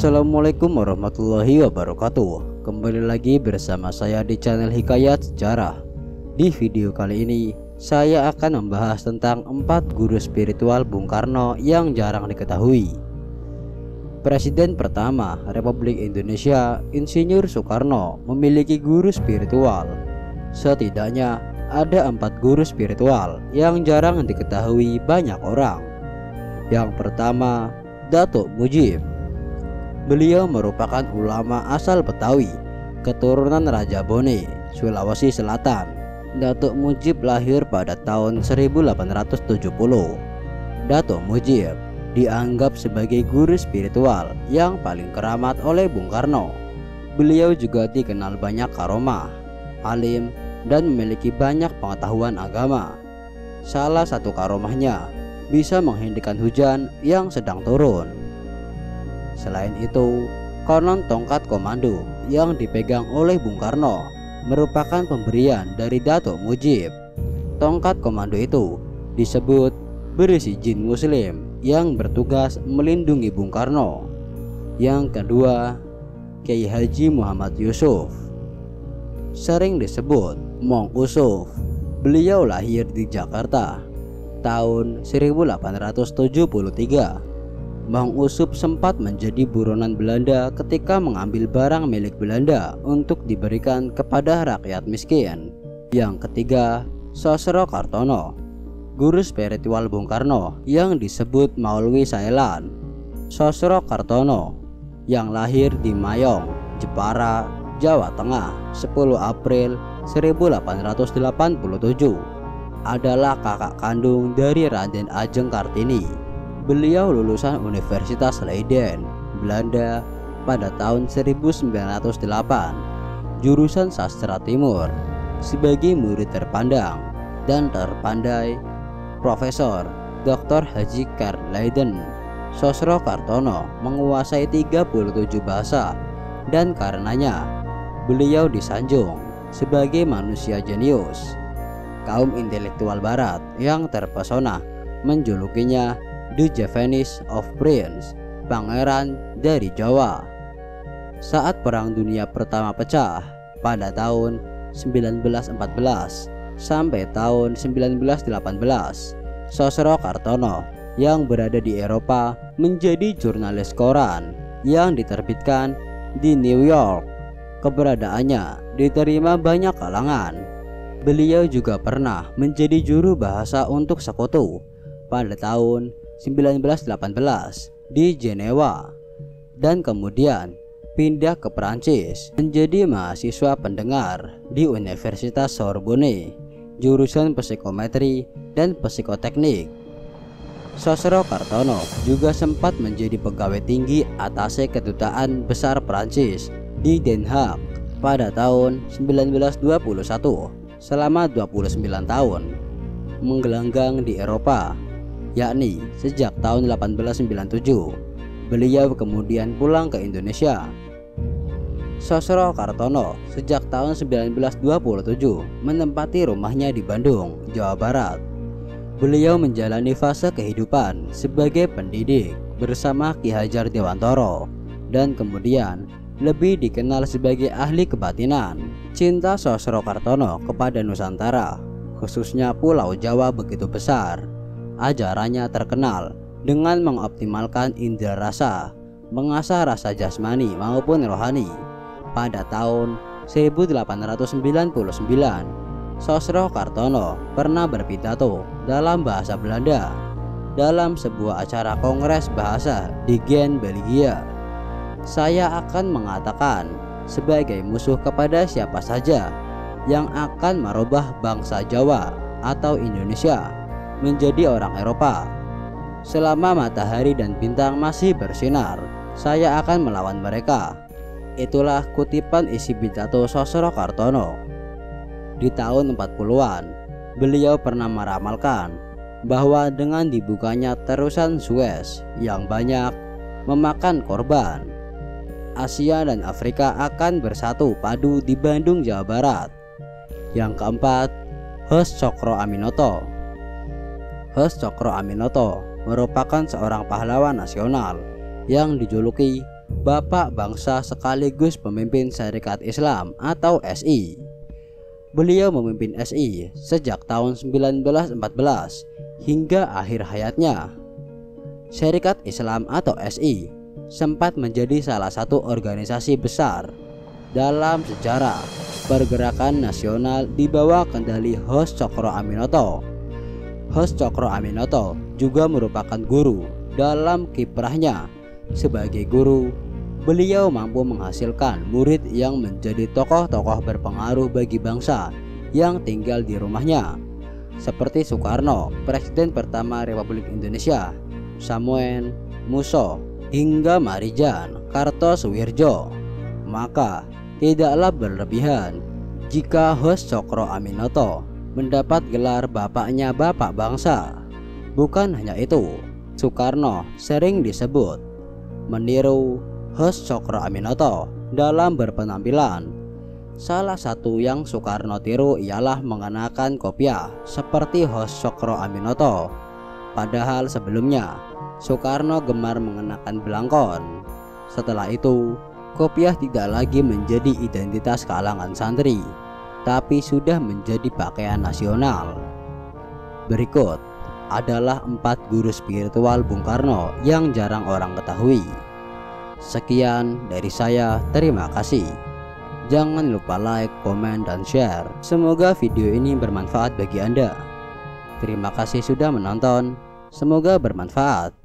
Assalamualaikum warahmatullahi wabarakatuh. Kembali lagi bersama saya di channel Hikayat Sejarah. Di video kali ini saya akan membahas tentang 4 guru spiritual Bung Karno yang jarang diketahui. Presiden pertama Republik Indonesia, Insinyur Soekarno, memiliki guru spiritual. Setidaknya ada 4 guru spiritual yang jarang diketahui banyak orang. Yang pertama, Datuk Mujib. Beliau merupakan ulama asal Betawi, keturunan Raja Bone, Sulawesi Selatan. Datuk Mujib lahir pada tahun 1870. Datuk Mujib dianggap sebagai guru spiritual yang paling keramat oleh Bung Karno. Beliau juga dikenal banyak karomah, alim, dan memiliki banyak pengetahuan agama. Salah satu karomahnya bisa menghentikan hujan yang sedang turun. Selain itu, konon tongkat komando yang dipegang oleh Bung Karno merupakan pemberian dari Datuk Mujib. Tongkat komando itu disebut berisi jin muslim yang bertugas melindungi Bung Karno. Yang kedua, Kiai Haji Muhammad Yusuf, sering disebut Mong Usuf. Beliau lahir di Jakarta tahun 1873. Mong Usuf sempat menjadi buronan Belanda ketika mengambil barang milik Belanda untuk diberikan kepada rakyat miskin. Yang ketiga, Sosro Kartono, guru spiritual Bung Karno yang disebut Maulwi Sailan. Sosro Kartono yang lahir di Mayong, Jepara, Jawa Tengah 10 April 1887 adalah kakak kandung dari Raden Ajeng Kartini. Beliau lulusan Universitas Leiden, Belanda pada tahun 1908, jurusan Sastra Timur. Sebagai murid terpandang dan terpandai Profesor Dr. Haji Karl Leiden, Sosro Kartono menguasai 37 bahasa dan karenanya beliau disanjung sebagai manusia jenius. Kaum intelektual barat yang terpesona menjulukinya The Javanese of Prince, pangeran dari Jawa. Saat Perang Dunia Pertama pecah pada tahun 1914 sampai tahun 1918, Sosro Kartono yang berada di Eropa menjadi jurnalis koran yang diterbitkan di New York. Keberadaannya diterima banyak kalangan. Beliau juga pernah menjadi juru bahasa untuk sekutu pada tahun 1918 di Jenewa, dan kemudian pindah ke Prancis menjadi mahasiswa pendengar di Universitas Sorbonne, jurusan psikometri dan psikoteknik. Sosro Kartono juga sempat menjadi pegawai tinggi atase kedutaan besar Prancis di Den Haag pada tahun 1921 selama 29 tahun, menggelanggang di Eropa, yakni sejak tahun 1897. Beliau kemudian pulang ke Indonesia. Sosro Kartono sejak tahun 1927 menempati rumahnya di Bandung, Jawa Barat. Beliau menjalani fase kehidupan sebagai pendidik bersama Ki Hajar Dewantoro dan kemudian lebih dikenal sebagai ahli kebatinan. Cinta Sosro Kartono kepada Nusantara, khususnya Pulau Jawa, begitu besar. Ajarannya terkenal dengan mengoptimalkan indera rasa, mengasah rasa jasmani maupun rohani. Pada tahun 1899, Sosro Kartono pernah berpidato dalam bahasa Belanda dalam sebuah acara kongres bahasa di Gent, Belgia. Saya akan mengatakan sebagai musuh kepada siapa saja yang akan merubah bangsa Jawa atau Indonesia menjadi orang Eropa. Selama matahari dan bintang masih bersinar, saya akan melawan mereka. Itulah kutipan isi pidato Sosro Kartono. Di tahun 40-an, beliau pernah meramalkan bahwa dengan dibukanya terusan Suez yang banyak memakan korban, Asia dan Afrika akan bersatu padu di Bandung, Jawa Barat. Yang keempat, Hos Cokro Aminoto. Hos Cokro Aminoto merupakan seorang pahlawan nasional yang dijuluki bapak bangsa sekaligus pemimpin Syarikat Islam atau SI. Beliau memimpin SI sejak tahun 1914 hingga akhir hayatnya. Syarikat Islam atau SI sempat menjadi salah satu organisasi besar dalam sejarah pergerakan nasional di bawah kendali Hos Cokro Aminoto. Hos Cokro Aminoto juga merupakan guru. Dalam kiprahnya sebagai guru, beliau mampu menghasilkan murid yang menjadi tokoh-tokoh berpengaruh bagi bangsa yang tinggal di rumahnya, seperti Soekarno, Presiden pertama Republik Indonesia, Samuel Musso, hingga Marijan Kartosuwirjo. Maka tidaklah berlebihan jika Hos Cokro Aminoto mendapat gelar bapaknya bapak bangsa. Bukan hanya itu, Soekarno sering disebut meniru Hos Cokro Aminoto dalam berpenampilan. Salah satu yang Soekarno tiru ialah mengenakan kopiah seperti Hos Cokro Aminoto. Padahal sebelumnya Soekarno gemar mengenakan belangkon. Setelah itu, kopiah tidak lagi menjadi identitas kalangan santri, tapi sudah menjadi pakaian nasional. Berikut adalah 4 guru spiritual Bung Karno yang jarang orang ketahui. Sekian dari saya, terima kasih. Jangan lupa like, komen, dan share. Semoga video ini bermanfaat bagi Anda. Terima kasih sudah menonton. Semoga bermanfaat.